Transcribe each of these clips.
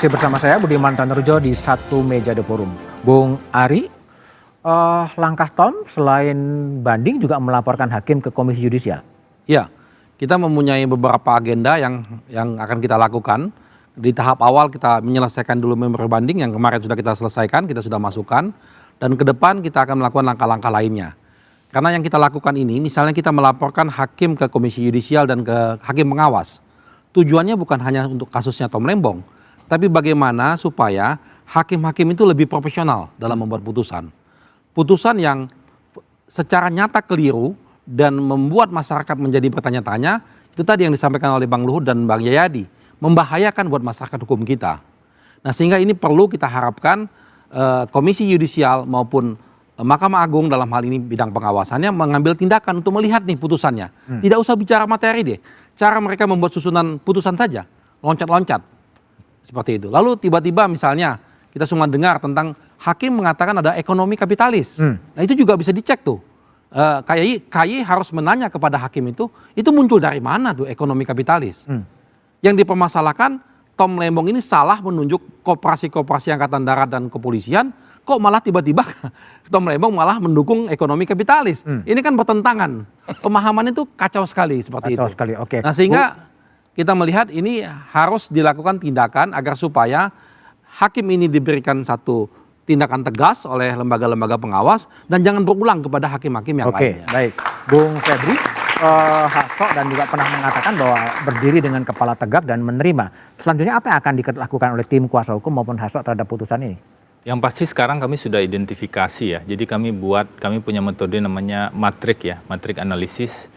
Masih bersama saya Budiman Tanerjo di Satu Meja The Forum. Bung Ari, langkah Tom selain banding juga melaporkan hakim ke Komisi Yudisial. Ya, kita mempunyai beberapa agenda yang akan kita lakukan. Di tahap awal kita menyelesaikan dulu member banding yang kemarin sudah kita selesaikan, kita sudah masukkan. Dan ke depan kita akan melakukan langkah-langkah lainnya. Karena yang kita lakukan ini, misalnya kita melaporkan hakim ke Komisi Yudisial dan ke hakim pengawas. Tujuannya bukan hanya untuk kasusnya Tom Lembong, tapi bagaimana supaya hakim-hakim itu lebih profesional dalam membuat putusan. Putusan yang secara nyata keliru dan membuat masyarakat menjadi bertanya-tanya, itu tadi yang disampaikan oleh Bang Luhut dan Bang Jayadi, membahayakan buat masyarakat hukum kita. Nah, sehingga ini perlu kita harapkan Komisi Yudisial maupun Mahkamah Agung dalam hal ini bidang pengawasannya mengambil tindakan untuk melihat nih putusannya. Tidak usah bicara materi deh, cara mereka membuat susunan putusan saja, loncat-loncat. Seperti itu. Lalu tiba-tiba misalnya kita semua dengar tentang hakim mengatakan ada ekonomi kapitalis. Nah itu juga bisa dicek tuh. KY harus menanya kepada hakim itu muncul dari mana tuh ekonomi kapitalis. Yang dipermasalahkan Tom Lembong ini salah menunjuk koperasi-koperasi angkatan darat dan kepolisian, kok malah tiba-tiba Tom Lembong malah mendukung ekonomi kapitalis. Ini kan bertentangan. Pemahaman itu kacau sekali seperti itu. Sekali. Oke. Nah sehingga kita melihat ini harus dilakukan tindakan agar supaya hakim ini diberikan satu tindakan tegas oleh lembaga-lembaga pengawas dan jangan berulang kepada hakim-hakim yang lainnya. Oke, baik. Bung Febri, Hasto dan juga pernah mengatakan bahwa berdiri dengan kepala tegak dan menerima. Selanjutnya apa yang akan dilakukan oleh tim kuasa hukum maupun Hasto terhadap putusan ini? Yang pasti sekarang kami sudah identifikasi ya. Jadi kami punya metode namanya matrik ya, matrik analisis.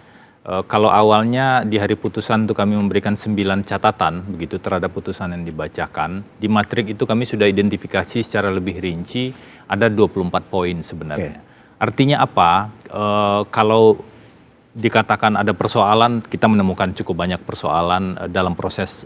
Kalau awalnya di hari putusan itu kami memberikan 9 catatan begitu terhadap putusan yang dibacakan. Di matrik itu kami sudah identifikasi secara lebih rinci ada 24 poin sebenarnya. Artinya apa? Kalau dikatakan ada persoalan, kita menemukan cukup banyak persoalan dalam proses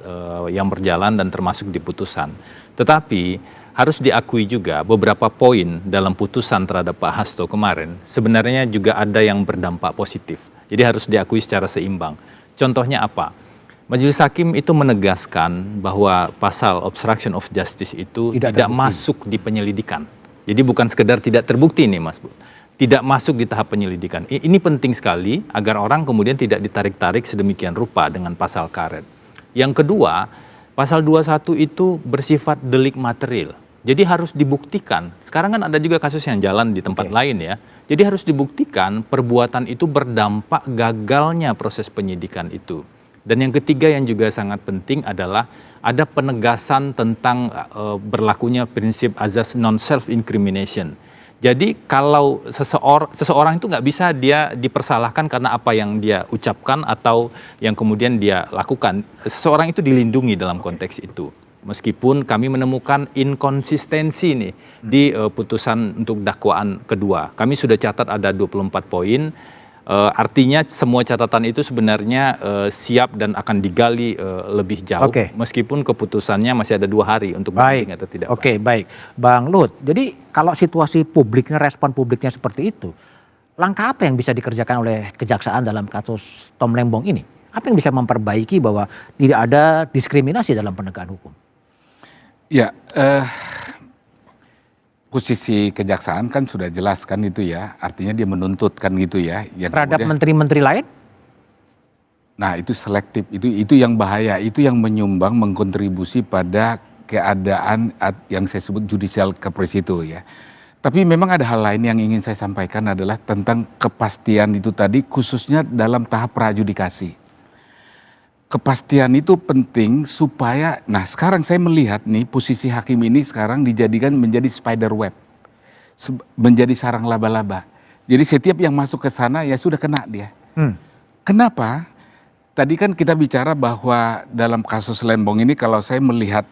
yang berjalan dan termasuk di putusan. Tetapi harus diakui juga beberapa poin dalam putusan terhadap Pak Hasto kemarin sebenarnya juga ada yang berdampak positif. Jadi harus diakui secara seimbang. Contohnya apa? Majelis Hakim itu menegaskan bahwa pasal obstruction of justice itu tidak masuk di penyelidikan. Jadi bukan sekedar tidak terbukti nih Mas Bu. Tidak masuk di tahap penyelidikan. Ini penting sekali agar orang kemudian tidak ditarik-tarik sedemikian rupa dengan pasal karet. Yang kedua, pasal 21 itu bersifat delik material. Jadi harus dibuktikan. Sekarang kan ada juga kasus yang jalan di tempat lain ya. Jadi harus dibuktikan perbuatan itu berdampak gagalnya proses penyidikan itu. Dan yang ketiga yang juga sangat penting adalah ada penegasan tentang berlakunya prinsip azas non-self-incrimination. Jadi kalau seseorang itu nggak bisa dia dipersalahkan karena apa yang dia ucapkan atau yang kemudian dia lakukan. Seseorang itu dilindungi dalam konteks itu. Meskipun kami menemukan inkonsistensi nih di putusan untuk dakwaan kedua. Kami sudah catat ada 24 poin. Artinya semua catatan itu sebenarnya siap dan akan digali lebih jauh. Meskipun keputusannya masih ada 2 hari untuk banding atau tidak. Oke, baik. Bang Luhut, jadi kalau situasi publiknya, respon publiknya seperti itu, langkah apa yang bisa dikerjakan oleh kejaksaan dalam kasus Tom Lembong ini? Apa yang bisa memperbaiki bahwa tidak ada diskriminasi dalam penegakan hukum? Ya, posisi kejaksaan kan sudah jelas kan itu ya, artinya dia menuntut kan gitu ya. Terhadap menteri-menteri lain? Nah itu selektif, itu yang bahaya, itu yang menyumbang, mengkontribusi pada keadaan yang saya sebut judicial caprice itu ya. Tapi memang ada hal lain yang ingin saya sampaikan adalah tentang kepastian itu tadi, khususnya dalam tahap praadjudikasi. Kepastian itu penting supaya, nah sekarang saya melihat nih posisi hakim ini sekarang dijadikan menjadi spider web, menjadi sarang laba-laba. Jadi setiap yang masuk ke sana ya sudah kena dia. Kenapa? Tadi kan kita bicara bahwa dalam kasus Lembong ini kalau saya melihat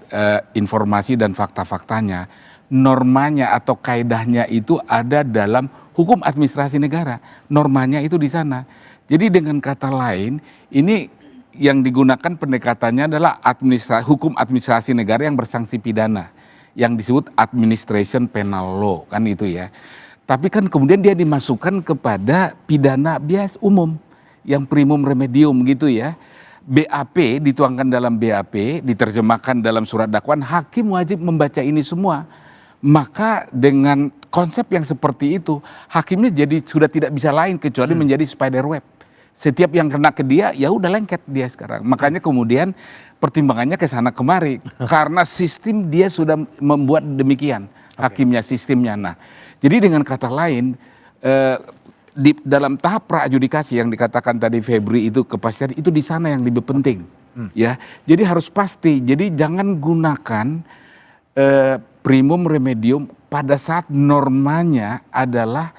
informasi dan fakta-faktanya, normanya atau kaidahnya itu ada dalam hukum administrasi negara. Normanya itu di sana. Jadi dengan kata lain, ini yang digunakan pendekatannya adalah hukum administrasi negara yang bersanksi pidana, yang disebut administration penal law kan itu ya. Tapi kan kemudian dia dimasukkan kepada pidana bias umum yang primum remedium gitu ya. BAP dituangkan dalam BAP, diterjemahkan dalam surat dakwaan, hakim wajib membaca ini semua. Maka dengan konsep yang seperti itu, hakimnya jadi sudah tidak bisa lain kecuali menjadi spider web. Setiap yang kena ke dia, ya udah lengket dia sekarang. Makanya kemudian pertimbangannya ke sana kemari, karena sistem dia sudah membuat demikian, hakimnya, sistemnya. Nah, jadi dengan kata lain, di dalam tahap pra-adjudikasi yang dikatakan tadi Febri itu kepastian itu di sana yang lebih penting, ya. Jadi harus pasti. Jadi jangan gunakan primum remedium pada saat normanya adalah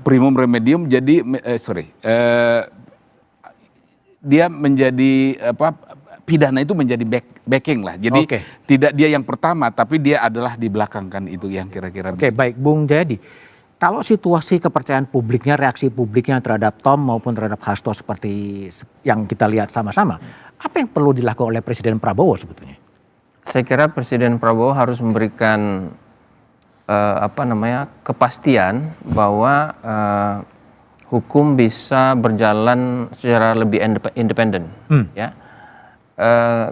primum remedium. Jadi dia menjadi pidana itu menjadi backing lah. Jadi tidak dia yang pertama, tapi dia adalah di belakang kan, itu yang kira-kira. Oke, baik Bung Jayadi. Kalau situasi kepercayaan publiknya, reaksi publiknya terhadap Tom maupun terhadap Hasto seperti yang kita lihat sama-sama, apa yang perlu dilakukan oleh Presiden Prabowo sebetulnya? Saya kira Presiden Prabowo harus memberikan kepastian bahwa hukum bisa berjalan secara lebih independen, ya.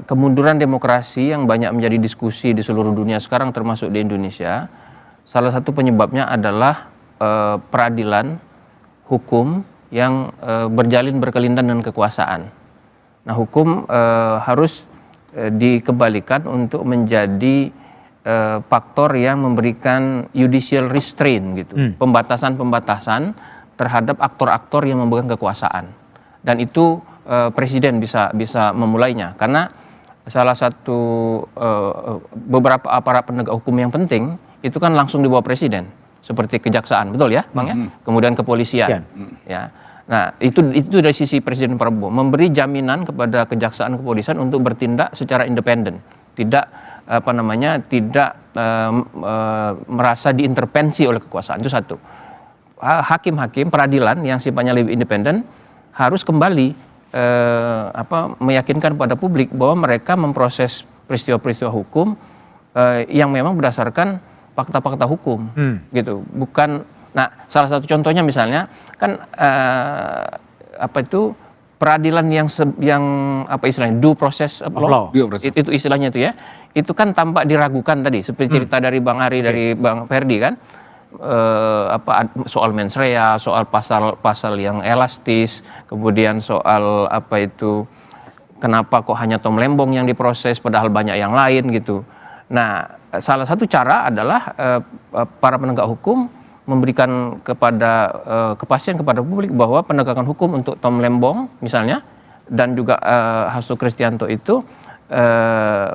Kemunduran demokrasi yang banyak menjadi diskusi di seluruh dunia sekarang termasuk di Indonesia, salah satu penyebabnya adalah peradilan hukum yang berjalin berkelindan dengan kekuasaan. Nah, hukum harus dikembalikan untuk menjadi faktor yang memberikan judicial restraint gitu, pembatasan-pembatasan terhadap aktor-aktor yang memegang kekuasaan. Dan itu presiden bisa memulainya, karena salah satu beberapa aparat penegak hukum yang penting itu kan langsung di bawah presiden, seperti kejaksaan, betul ya, Bang ya? Kemudian kepolisian, ya. Nah, itu dari sisi Presiden Prabowo memberi jaminan kepada kejaksaan kepolisian untuk bertindak secara independen, tidak merasa diintervensi oleh kekuasaan. Itu satu. Hakim-hakim peradilan yang sifatnya lebih independen harus kembali meyakinkan pada publik bahwa mereka memproses peristiwa-peristiwa hukum yang memang berdasarkan fakta-fakta hukum, gitu. Bukan, nah salah satu contohnya misalnya kan peradilan yang istilahnya due process of law. Itu istilahnya itu ya. Itu kan tampak diragukan tadi, seperti cerita dari Bang Ari, dari Bang Ferdi kan. Soal mens rea, soal pasal yang elastis, kemudian soal kenapa kok hanya Tom Lembong yang diproses padahal banyak yang lain gitu. Nah, salah satu cara adalah para penegak hukum memberikan kepastian kepada publik bahwa penegakan hukum untuk Tom Lembong misalnya dan juga Hasto Kristianto itu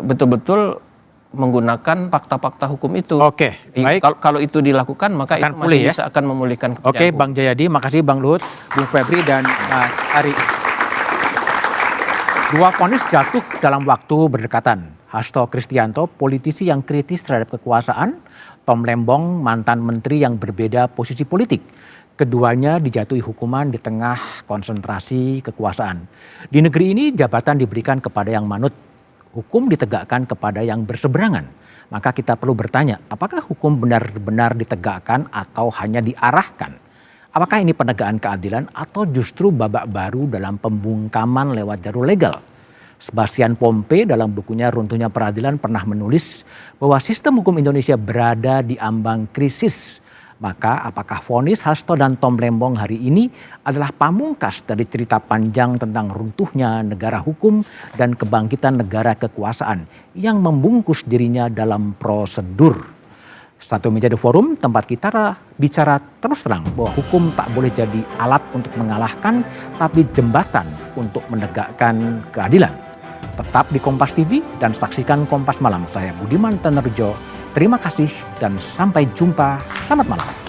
betul-betul menggunakan fakta-fakta hukum itu. Oke, baik. Kalau itu dilakukan maka itu masih bisa akan memulihkan kepercayaan. Oke, Bang Jayadi, makasih Bang Luhut, Bung Febri dan Mas Ari. Dua vonis jatuh dalam waktu berdekatan. Hasto Kristianto, politisi yang kritis terhadap kekuasaan, Tom Lembong, mantan menteri yang berbeda posisi politik. Keduanya dijatuhi hukuman di tengah konsentrasi kekuasaan. Di negeri ini jabatan diberikan kepada yang manut, hukum ditegakkan kepada yang berseberangan. Maka kita perlu bertanya, apakah hukum benar-benar ditegakkan atau hanya diarahkan? Apakah ini penegakan keadilan atau justru babak baru dalam pembungkaman lewat jalur legal? Sebastian Pompe dalam bukunya Runtuhnya Peradilan pernah menulis bahwa sistem hukum Indonesia berada di ambang krisis. Maka apakah vonis Hasto dan Tom Lembong hari ini adalah pamungkas dari cerita panjang tentang runtuhnya negara hukum dan kebangkitan negara kekuasaan yang membungkus dirinya dalam prosedur? Satu Meja The Forum, tempat kita bicara terus terang bahwa hukum tak boleh jadi alat untuk mengalahkan, tapi jembatan untuk menegakkan keadilan. Tetap di Kompas TV dan saksikan Kompas Malam. Saya Budiman Tanerjo. Terima kasih dan sampai jumpa. Selamat malam.